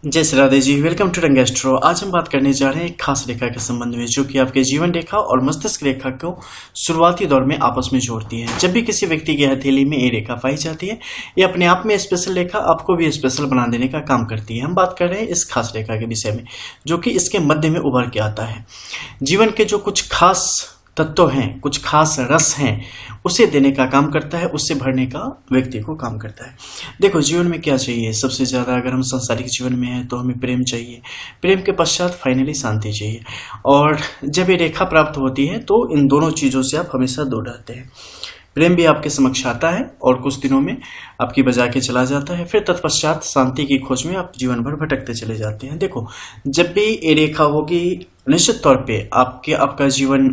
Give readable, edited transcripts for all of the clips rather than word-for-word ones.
जय Shri Radhe ji. Welcome to रंग astro. आज हम बात करने जा रहे हैं एक खास रेखा के संबंध में जो कि आपके जीवन रेखा और मस्तिष्क रेखा को शुरुआती दौर में आपस में जोड़ती है। जब भी किसी व्यक्ति की हथेली में ये रेखा पाई जाती है, ये अपने आप में स्पेशल रेखा आपको भी स्पेशल बना देने का काम करती है। हम बात कर रहे हैं इस खास रेखा के विषय में जो कि इसके मध्य में उभर के आता है। जीवन के जो कुछ खास तत्व हैं, कुछ खास रस हैं, उसे देने का काम करता है, उससे भरने का व्यक्ति को काम करता है। देखो, जीवन में क्या चाहिए सबसे ज़्यादा? अगर हम सांसारिक जीवन में हैं तो हमें प्रेम चाहिए, प्रेम के पश्चात फाइनली शांति चाहिए। और जब ये रेखा प्राप्त होती है तो इन दोनों चीज़ों से आप हमेशा दूर रहते हैं। प्रेम भी आपके समक्ष आता है और कुछ दिनों में आपकी बजा के चला जाता है, फिर तत्पश्चात शांति की खोज में आप जीवन भर भटकते चले जाते हैं। देखो, जब भी ये रेखा होगी निश्चित तौर पे आपका जीवन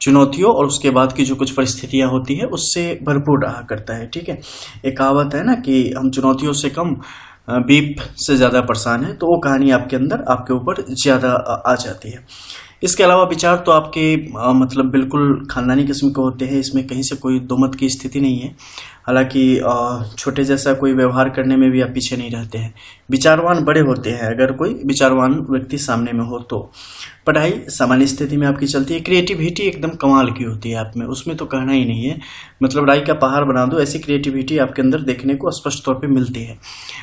चुनौतियों और उसके बाद की जो कुछ परिस्थितियां होती है उससे भरपूर रहा करता है। ठीक है, एक कहावत है ना कि हम चुनौतियों से कम बीप से ज़्यादा परेशान है, तो वो कहानी आपके अंदर आपके ऊपर ज़्यादा आ जाती है। इसके अलावा विचार तो आपके मतलब बिल्कुल खानदानी किस्म के होते हैं, इसमें कहीं से कोई दो मत की स्थिति नहीं है। हालांकि छोटे जैसा कोई व्यवहार करने में भी आप पीछे नहीं रहते हैं। विचारवान बड़े होते हैं अगर कोई विचारवान व्यक्ति सामने में हो तो। पढ़ाई सामान्य स्थिति में आपकी चलती है। क्रिएटिविटी एकदम कमाल की होती है आप में, उसमें तो कहना ही नहीं है। मतलब राई का पहाड़ बना दो, ऐसी क्रिएटिविटी आपके अंदर देखने को स्पष्ट तौर पे मिलती है।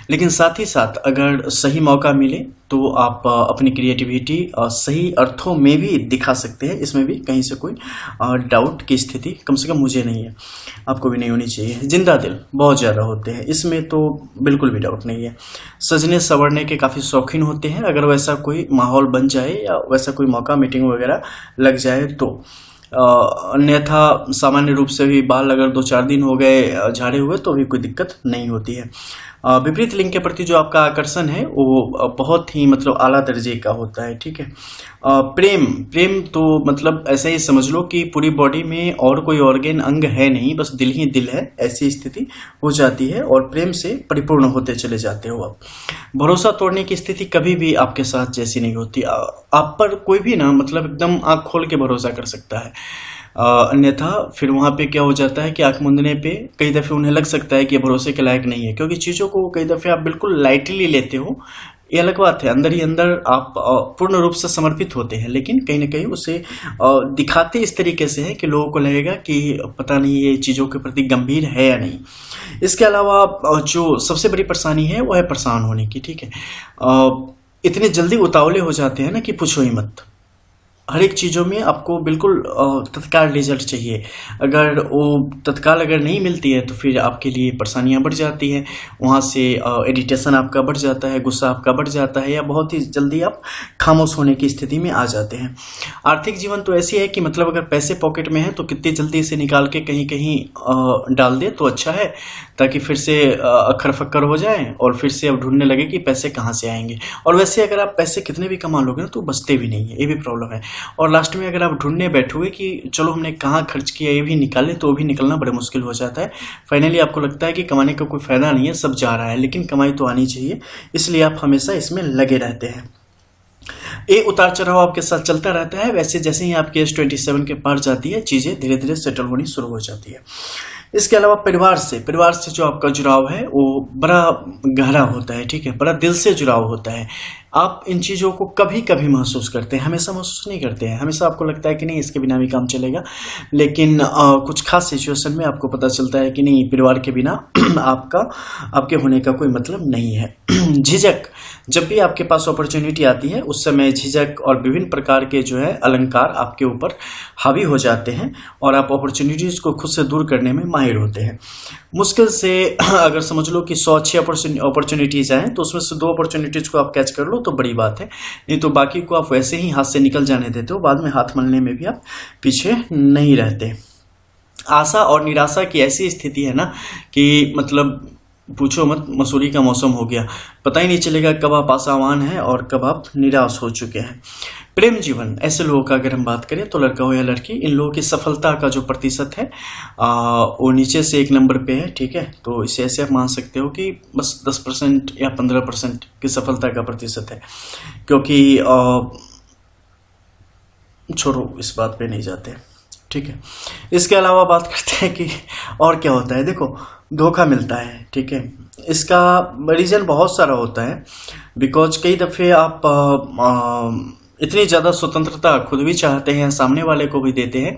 लेकिन साथ ही साथ अगर सही मौका मिले तो आप अपनी क्रिएटिविटी सही अर्थों में भी दिखा सकते हैं। इसमें भी कहीं से कोई डाउट की स्थिति कम से कम मुझे नहीं है, आपको भी नहीं होनी चाहिए। जिंदा दिल बहुत ज़्यादा होते हैं, इसमें तो बिल्कुल भी डाउट नहीं है। सजने संवरने के काफ़ी शौकीन होते हैं। अगर वैसा कोई माहौल बन जाए या वैसा कोई मौका मीटिंग वगैरह लग जाए तो। अन्यथा सामान्य रूप से भी बाल अगर 2-4 दिन हो गए झाड़े हुए तो भी कोई दिक्कत नहीं होती है। विपरीत लिंग के प्रति जो आपका आकर्षण है वो बहुत ही मतलब आला दर्जे का होता है। ठीक है, प्रेम तो मतलब ऐसा ही समझ लो कि पूरी बॉडी में और कोई ऑर्गेन अंग है नहीं, बस दिल ही दिल है, ऐसी स्थिति हो जाती है और प्रेम से परिपूर्ण होते चले जाते हो आप। भरोसा तोड़ने की स्थिति कभी भी आपके साथ जैसी नहीं होती। आप पर कोई भी ना मतलब एकदम आंख खोल के भरोसा कर सकता है। अन्यथा फिर वहाँ पे क्या हो जाता है कि आंख मूंदने पे कई दफ़े उन्हें लग सकता है कि ये भरोसे के लायक नहीं है, क्योंकि चीज़ों को कई दफ़े आप बिल्कुल लाइटली लेते हो। ये अलग बात है, अंदर ही अंदर आप पूर्ण रूप से समर्पित होते हैं, लेकिन कहीं ना कहीं उसे दिखाते इस तरीके से है कि लोगों को लगेगा कि पता नहीं ये चीज़ों के प्रति गंभीर है या नहीं। इसके अलावा जो सबसे बड़ी परेशानी है वो है परेशान होने की। ठीक है, इतने जल्दी उतावले हो जाते हैं ना कि पूछो ही मत। हर एक चीज़ों में आपको बिल्कुल तत्काल रिजल्ट चाहिए। अगर वो तत्काल अगर नहीं मिलती है तो फिर आपके लिए परेशानियां बढ़ जाती हैं। वहाँ से इरिटेशन आपका बढ़ जाता है, गुस्सा आपका बढ़ जाता है, या बहुत ही जल्दी आप खामोश होने की स्थिति में आ जाते हैं। आर्थिक जीवन तो ऐसी है कि मतलब अगर पैसे पॉकेट में है तो कितनी जल्दी इसे निकाल के कहीं कहीं डाल दे तो अच्छा है, ताकि फिर से अखर फक्कर हो जाए और फिर से अब ढूंढने लगे कि पैसे कहाँ से आएंगे। और वैसे अगर आप पैसे कितने भी कमा लोगे ना तो बचते भी नहीं है, ये भी प्रॉब्लम है। और लास्ट में अगर आप ढूंढने बैठोगे कि चलो हमने कहाँ खर्च किया ये भी निकाले, तो भी निकलना बड़ा मुश्किल हो जाता है। फाइनली आपको लगता है कि कमाने का कोई फायदा नहीं है, सब जा रहा है, लेकिन कमाई तो आनी चाहिए, इसलिए आप हमेशा इसमें लगे रहते हैं। ये उतार चढ़ाव आपके साथ चलता रहता है। वैसे जैसे ही आपकी एज 27 के पार जाती है चीज़ें धीरे धीरे सेटल होनी शुरू हो जाती है। इसके अलावा परिवार से जो आपका जुड़ाव है वो बड़ा गहरा होता है। ठीक है, बड़ा दिल से जुड़ाव होता है। आप इन चीज़ों को कभी कभी महसूस करते हैं, हमेशा महसूस नहीं करते हैं। हमेशा आपको लगता है कि नहीं इसके बिना भी काम चलेगा, लेकिन कुछ खास सिचुएशन में आपको पता चलता है कि नहीं, परिवार के बिना आपके होने का कोई मतलब नहीं है। झिझक, जब भी आपके पास अपॉर्चुनिटी आती है उस समय झिझक और विभिन्न प्रकार के जो है अलंकार आपके ऊपर हावी हो जाते हैं और आप अपॉर्चुनिटीज को खुद से दूर करने में माहिर होते हैं। मुश्किल से अगर समझ लो कि 100 अच्छी अपॉर्चुनिटीज आए तो उसमें से 2 अपॉर्चुनिटीज को आप कैच कर लो तो बड़ी बात है, नहीं तो बाकी को आप वैसे ही हाथ से निकल जाने देते हो, बाद में हाथ मलने में भी आप पीछे नहीं रहते। आशा और निराशा की ऐसी स्थिति है ना कि मतलब पूछो मत, मसूरी का मौसम हो गया, पता ही नहीं चलेगा कब आप आशावान हैं और कब आप निराश हो चुके हैं। प्रेम जीवन, ऐसे लोगों का अगर हम बात करें तो लड़का हो या लड़की, इन लोगों की सफलता का जो प्रतिशत है वो नीचे से 1 नंबर पे है। ठीक है, तो इसे ऐसे आप मान सकते हो कि बस 10% या 15% की सफलता का प्रतिशत है, क्योंकि छोड़ो इस बात पे नहीं जाते। ठीक है। इसके अलावा बात करते हैं कि और क्या होता है। देखो, धोखा मिलता है, ठीक है। इसका रीज़न बहुत सारा होता है, बिकॉज कई दफ़े आप इतनी ज़्यादा स्वतंत्रता खुद भी चाहते हैं, सामने वाले को भी देते हैं,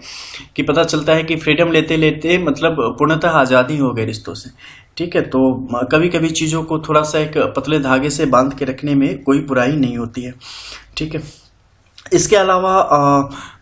कि पता चलता है कि फ्रीडम लेते लेते मतलब पूर्णतः आज़ादी हो गए रिश्तों से, ठीक है। तो कभी कभी चीज़ों को थोड़ा सा एक पतले धागे से बांध के रखने में कोई बुराई नहीं होती है, ठीक है। इसके अलावा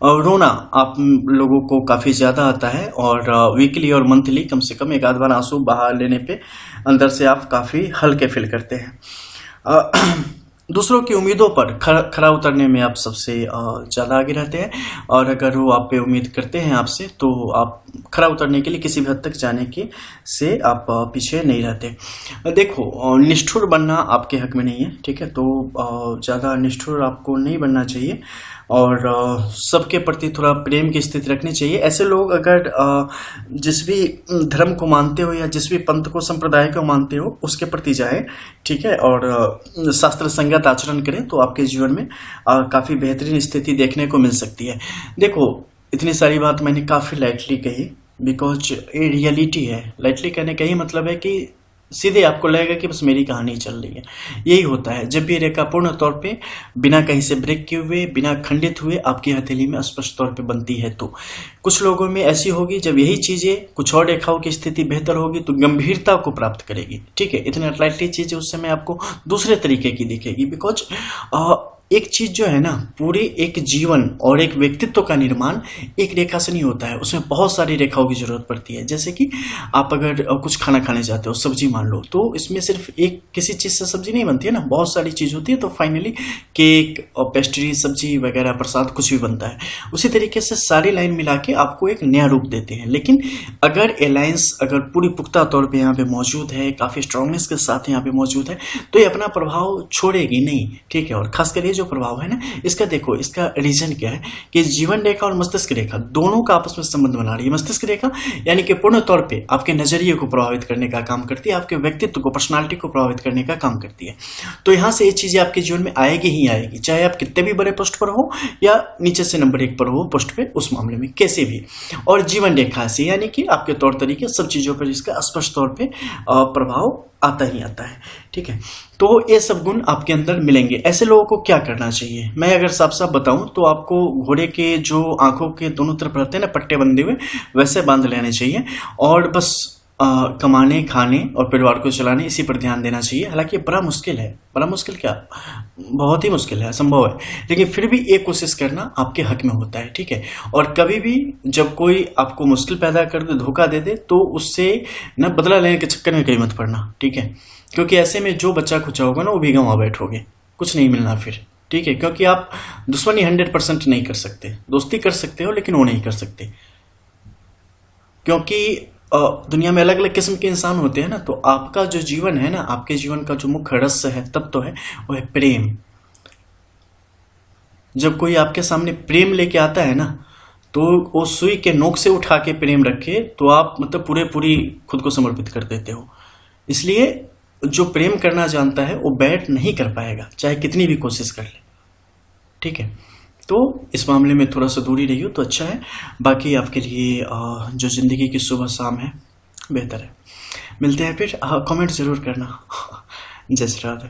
रोना आप लोगों को काफ़ी ज़्यादा आता है, और वीकली और मंथली कम से कम एक आध बार आंसू बहा लेने पे अंदर से आप काफ़ी हल्के फील करते हैं। दूसरों की उम्मीदों पर खरा उतरने में आप सबसे ज़्यादा आगे रहते हैं, और अगर वो आप पे उम्मीद करते हैं आपसे, तो आप खरा उतरने के लिए किसी भी हद तक जाने के से आप पीछे नहीं रहते। देखो, निष्ठुर बनना आपके हक में नहीं है, ठीक है। तो ज़्यादा निष्ठुर आपको नहीं बनना चाहिए, और सबके प्रति थोड़ा प्रेम की स्थिति रखनी चाहिए। ऐसे लोग अगर जिस भी धर्म को मानते हो या जिस भी पंथ को, संप्रदाय को मानते हो, उसके प्रति जाए, ठीक है, और शास्त्र संगत आचरण करें, तो आपके जीवन में काफ़ी बेहतरीन स्थिति देखने को मिल सकती है। देखो, इतनी सारी बात मैंने काफ़ी लाइटली कही, बिकॉज ये रियलिटी है। लाइटली कहने का ही मतलब है कि सीधे आपको लगेगा कि बस मेरी कहानी चल रही है। यही होता है जब ये रेखा पूर्ण तौर पे बिना कहीं से ब्रेक किए हुए, बिना खंडित हुए आपकी हथेली में स्पष्ट तौर पे बनती है। तो कुछ लोगों में ऐसी होगी, जब यही चीज़ें कुछ और रेखाओं की स्थिति बेहतर होगी तो गंभीरता को प्राप्त करेगी, ठीक है। इतनी अटलाइटली चीज़ें उस समय आपको दूसरे तरीके की दिखेगी, बिकॉज एक चीज जो है ना, पूरे एक जीवन और एक व्यक्तित्व का निर्माण एक रेखा से नहीं होता है, उसमें बहुत सारी रेखाओं की जरूरत पड़ती है। जैसे कि आप अगर कुछ खाना खाने जाते हो, सब्जी मान लो, तो इसमें सिर्फ एक किसी चीज से सब्जी नहीं बनती है ना, बहुत सारी चीज होती है। तो फाइनली केक और पेस्ट्री, सब्जी वगैरह, प्रसाद, कुछ भी बनता है। उसी तरीके से सारी लाइन मिला के आपको एक नया रूप देते हैं। लेकिन अगर अलायंस अगर पूरी पुख्ता तौर पर यहाँ पे मौजूद है, काफी स्ट्रांगनेस के साथ यहाँ पे मौजूद है, तो ये अपना प्रभाव छोड़ेगी नहीं, ठीक है। और खासकर ये जो प्रभाव है ना, इसका देखो, इसका रीजन क्या है कि जीवन रेखा और मस्तिष्क रेखा दोनों का आपस में संबंध बना रही है। मस्तिष्क रेखा यानी कि पूर्ण तौर पे आपके नजरिए को प्रभावित करने का काम करती है, आपके व्यक्तित्व को, पर्सनालिटी को प्रभावित करने का काम करती है। तो यहां से ये चीजें आपके जीवन में आएगी ही आएगी, चाहे आप कितने भी बड़े पोस्ट पर हो या नीचे से नंबर 1 पर हो पोस्ट पे, उस मामले में कैसे भी। और जीवन रेखा से यानी कि आपके तौर तरीके, सब चीजों पर इसका स्पष्ट तौर पर प्रभाव आता ही आता है, ठीक है। तो ये सब गुण आपके अंदर मिलेंगे। ऐसे लोगों को क्या करना चाहिए, मैं अगर साफ साफ बताऊं तो आपको घोड़े के जो आंखों के दोनों तरफ रहते हैं ना, पट्टे बंधे हुए, वैसे बांध लेने चाहिए, और बस कमाने, खाने और परिवार को चलाने, इसी पर ध्यान देना चाहिए। हालांकि बड़ा मुश्किल है, बड़ा मुश्किल क्या, बहुत ही मुश्किल है, असंभव है, लेकिन फिर भी एक कोशिश करना आपके हक में होता है, ठीक है। और कभी भी जब कोई आपको मुश्किल पैदा कर दे, धोखा दे दे, तो उससे न बदला लेने के चक्कर में कहीं मत पड़ना, ठीक है। क्योंकि ऐसे में जो बच्चा खुचा होगा ना, वो भी गंवा बैठोगे, कुछ नहीं मिलना फिर, ठीक है। क्योंकि आप दुश्मनी 100% नहीं कर सकते, दोस्ती कर सकते हो लेकिन वो नहीं कर सकते, क्योंकि दुनिया में अलग अलग किस्म के इंसान होते हैं ना। तो आपका जो जीवन है ना, आपके जीवन का जो मुख्य रहस्य है, तत्व है, वो है प्रेम। जब कोई आपके सामने प्रेम लेके आता है ना, तो वो सुई के नोक से उठा के प्रेम रखे, तो आप मतलब पूरी खुद को समर्पित कर देते हो। इसलिए जो प्रेम करना जानता है वो बैठ नहीं कर पाएगा, चाहे कितनी भी कोशिश कर ले, ठीक है। तो इस मामले में थोड़ा सा दूरी रही हो तो अच्छा है। बाकी आपके लिए जो जिंदगी की सुबह शाम है, बेहतर है। मिलते हैं फिर, कमेंट जरूर करना। जय श्री राधे।